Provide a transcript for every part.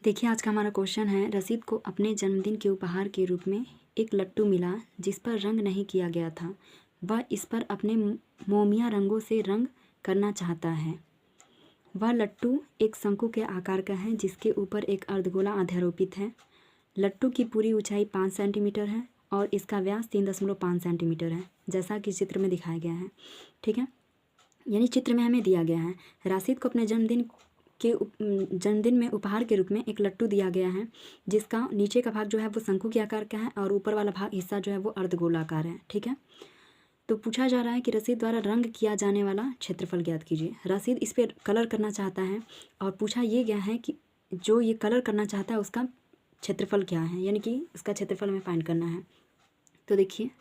देखिए आज का हमारा क्वेश्चन है, रसीद को अपने जन्मदिन के उपहार के रूप में एक लट्टू मिला जिस पर रंग नहीं किया गया था। वह इस पर अपने मोमिया रंगों से रंग करना चाहता है। वह लट्टू एक शंकु के आकार का है जिसके ऊपर एक अर्धगोला अध्यारोपित है। लट्टू की पूरी ऊंचाई 5 सेंटीमीटर है और इसका व्यास 3.5 सेंटीमीटर है, जैसा कि चित्र में दिखाया गया है। ठीक है, यानी चित्र में हमें दिया गया है राशिद को अपने जन्मदिन में उपहार के रूप में एक लट्टू दिया गया है जिसका नीचे का भाग जो है वो शंकु के आकार का है और ऊपर वाला भाग हिस्सा जो है वो अर्धगोलाकार है। ठीक है, तो पूछा जा रहा है कि रसीद द्वारा रंग किया जाने वाला क्षेत्रफल ज्ञात कीजिए। रसीद इस पर कलर करना चाहता है और पूछा ये गया है कि जो ये कलर करना चाहता है उसका क्षेत्रफल क्या है, यानी कि उसका क्षेत्रफल हमें फाइंड करना है। तो देखिए,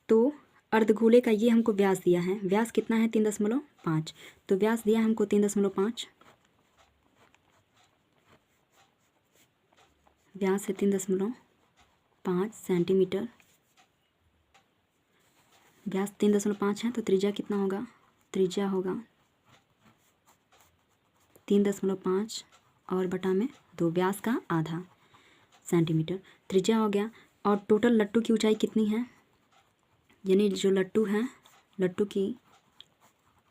तो अर्धगोले का ये हमको व्यास दिया है। व्यास कितना है? 3.5। तो व्यास दिया हमको 3.5, व्यास है 3.5 सेंटीमीटर। व्यास 3.5 है तो त्रिज्या कितना होगा? त्रिज्या होगा 3.5 और बटा में 2, व्यास का आधा सेंटीमीटर त्रिज्या हो गया। और टोटल लट्टू की ऊंचाई कितनी है? यानी जो लट्टू है, लट्टू की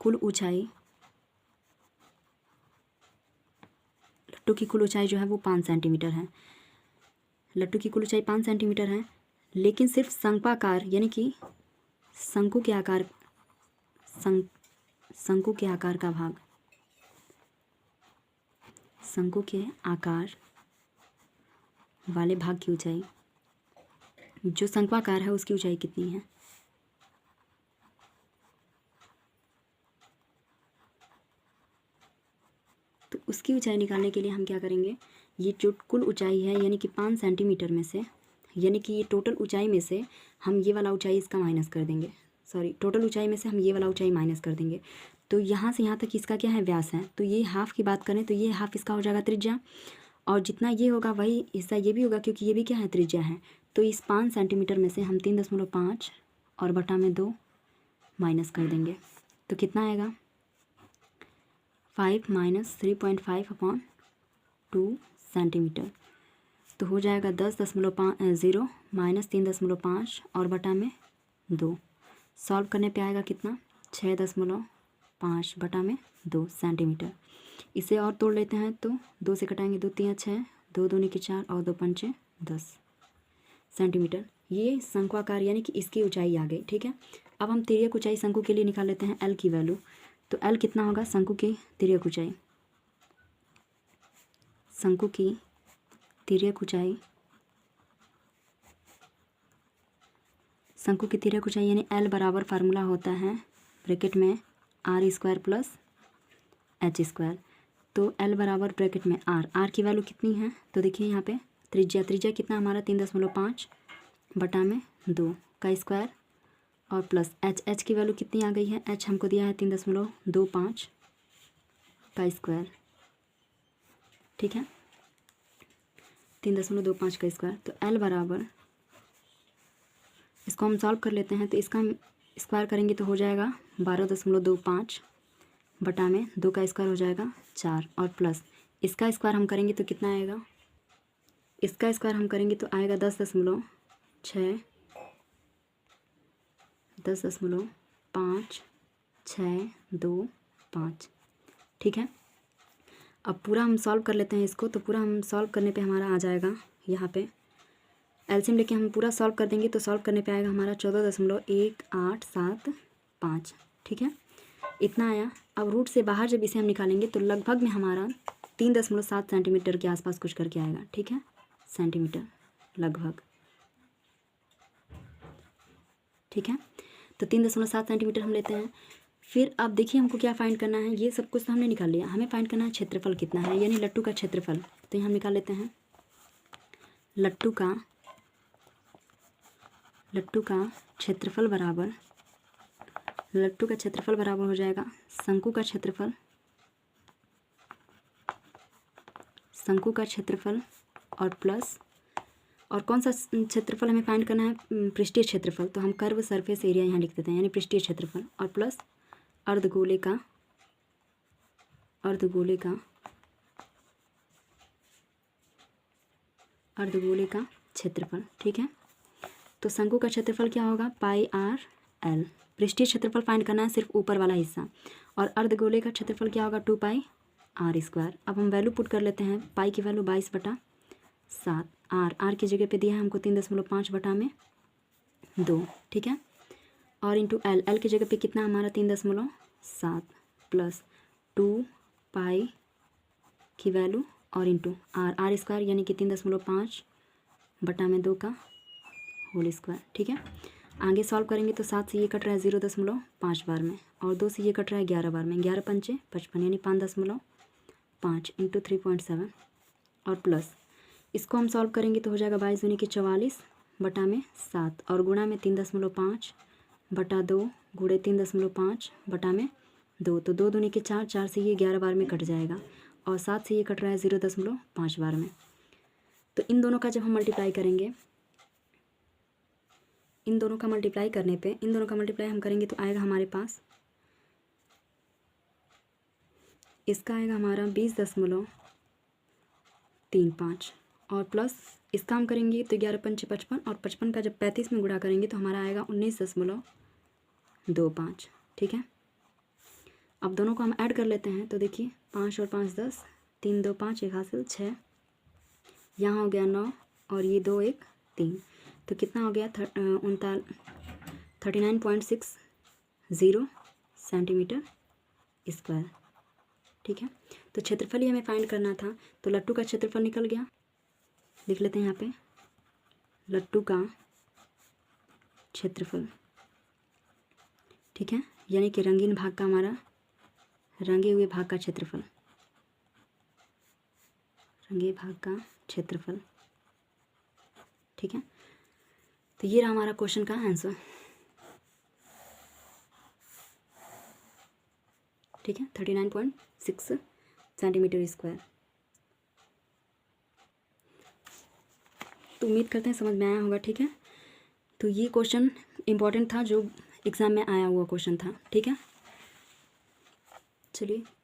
कुल ऊंचाई जो है वो 5 सेंटीमीटर है। लट्टू की कुल ऊंचाई 5 सेंटीमीटर है, लेकिन सिर्फ शंक्वाकार यानी कि शंकु के आकार का भाग, शंकु के आकार वाले भाग की ऊंचाई, जो शंक्वाकार है उसकी ऊंचाई कितनी है? तो उसकी ऊंचाई निकालने के लिए हम क्या करेंगे, ये जो कुल ऊंचाई है यानी कि 5 सेंटीमीटर में से, यानी कि ये टोटल ऊंचाई में से हम ये वाला ऊंचाई इसका माइनस कर देंगे। टोटल ऊंचाई में से हम ये वाला ऊंचाई माइनस कर देंगे। तो यहाँ से यहाँ तक इसका क्या है? व्यास है। तो ये हाफ की बात करें तो ये हाफ इसका हो जाएगा त्रिज्या, और जितना ये होगा वही हिस्सा ये भी होगा, क्योंकि ये भी क्या है? त्रिज्या है। तो इस 5 सेंटीमीटर में से हम 3.5 और बटा में 2 माइनस कर देंगे। तो कितना आएगा? 5 - 3.5/2 सेंटीमीटर। तो हो जाएगा 10.0 - 3.5 और बटा में 2। सॉल्व करने पे आएगा कितना? 6.5 बटा में 2 सेंटीमीटर। इसे और तोड़ लेते हैं तो 2 से कटाएंगे, 2 3 6, 2 दूनी की 4 और 2 पंचे 10 सेंटीमीटर। ये शंक्वाकार यानी कि इसकी ऊंचाई आ गई। ठीक है, अब हम तिर्यक ऊंचाई शंकु के लिए निकाल लेते हैं, एल की वैल्यू। तो एल कितना होगा? शंकु की तिर्यक ऊंचाई, शंकु की तिर्यक ऊंचाई, शंकु की तिर्यक ऊंचाई यानी एल बराबर फार्मूला होता है ब्रैकेट में r² + h²। तो एल बराबर ब्रैकेट में आर की वैल्यू कितनी है? तो देखिए यहाँ पे त्रिज्या कितना हमारा? 3.5 बटा में 2 का स्क्वायर और प्लस एच की वैल्यू कितनी आ गई है? एच हमको दिया है 3.25 का स्क्वायर। ठीक है, 3.25 का स्क्वायर। तो एल बराबर, इसको हम सॉल्व कर लेते हैं, तो इसका हम स्क्वायर करेंगे तो हो जाएगा 12.25 बटा में 2 का स्क्वायर हो जाएगा 4 और प्लस इसका स्क्वायर हम करेंगे तो कितना आएगा? इसका स्क्वायर हम करेंगे तो आएगा 10.5 ठीक है, अब पूरा हम सॉल्व कर लेते हैं इसको। तो पूरा हम सॉल्व करने पे हमारा आ जाएगा, यहाँ पे एलसीएम लेके हम पूरा सॉल्व कर देंगे तो सॉल्व करने पे आएगा हमारा 14.1875। ठीक है, इतना आया। अब रूट से बाहर जब इसे हम निकालेंगे तो लगभग में हमारा 3.7 सेंटीमीटर के आसपास कुछ करके आएगा। ठीक है, सेंटीमीटर लगभग। ठीक है, तो 3.7 सेंटीमीटर हम लेते हैं। फिर अब देखिए हमको क्या फाइंड करना है, ये सब कुछ तो हमने निकाल लिया, हमें फाइंड करना है क्षेत्रफल कितना है, यानी लट्टू का क्षेत्रफल। तो यहाँ निकाल लेते हैं, लट्टू का क्षेत्रफल बराबर, लट्टू का क्षेत्रफल बराबर हो जाएगा शंकु का क्षेत्रफल और प्लस, और कौन सा क्षेत्रफल हमें फाइंड करना है? पृष्ठीय क्षेत्रफल। तो हम कर्व सरफेस एरिया यहाँ लिख देते हैं, यानी पृष्ठीय क्षेत्रफल और प्लस अर्धगोले का अर्धगोले का क्षेत्रफल। ठीक है, तो शंकु का क्षेत्रफल क्या होगा, पाई आर एल। पृष्ठीय क्षेत्रफल फाइंड करना है, सिर्फ ऊपर वाला हिस्सा। और अर्धगोले का क्षेत्रफल क्या होगा, 2 पाई आर स्क्वायर। अब हम वैल्यू पुट कर लेते हैं। पाई की वैल्यू 22/7, आर की जगह पे दिया है हमको 3.5/2। ठीक है, और इंटू एल की जगह पे कितना हमारा 3.7 प्लस 2 पाई की वैल्यू और इंटू आर स्क्वायर यानी कि 3.5/2 का होल स्क्वायर। ठीक है, आगे सॉल्व करेंगे तो 7 से ये कट रहा है 0.5 बार में, और 2 से ये कट रहा है 11 बार में। 11 पंचे 55 यानी 5.5 इंटू 3.7 और प्लस इसको हम सॉल्व करेंगे तो हो जाएगा 22 दूनी के 44/7 और गुणा में 3.5/2 गुणे 3.5/2, तो 2 दूनी के 4, 4 से ये 11 बार में कट जाएगा और 7 से ये कट रहा है 0.5 बार में। तो इन दोनों का जब हम मल्टीप्लाई करेंगे, इन दोनों का मल्टीप्लाई करने पे, इन दोनों का मल्टीप्लाई हम करेंगे तो आएगा हमारे पास, इसका आएगा हमारा 20.35 और प्लस इसका हम करेंगे तो 11 पंचे 55 और 55 का जब 35 में गुणा करेंगे तो हमारा आएगा 19.25। ठीक है, अब दोनों को हम ऐड कर लेते हैं तो देखिए 5 और 5 10, 3 2 5, 1 हासिल 6, यहाँ हो गया 9 और ये 2 1 3, तो कितना हो गया 39.60 सेंटीमीटर स्क्वायर। ठीक है, तो क्षेत्रफल ही हमें फाइंड करना था, तो लट्टू का क्षेत्रफल निकल गया। लिख लेते हैं यहाँ पे लट्टू का क्षेत्रफल। ठीक है, यानी कि रंगीन भाग का हमारा, रंगे हुए भाग का क्षेत्रफल, रंगे भाग का क्षेत्रफल। ठीक है, तो ये रहा हमारा क्वेश्चन का आंसर। ठीक है, 39.6 सेंटीमीटर स्क्वायर। तो उम्मीद करते हैं समझ में आया होगा। ठीक है, तो ये क्वेश्चन इम्पॉर्टेंट था, जो एग्ज़ाम में आया हुआ क्वेश्चन था। ठीक है, चलिए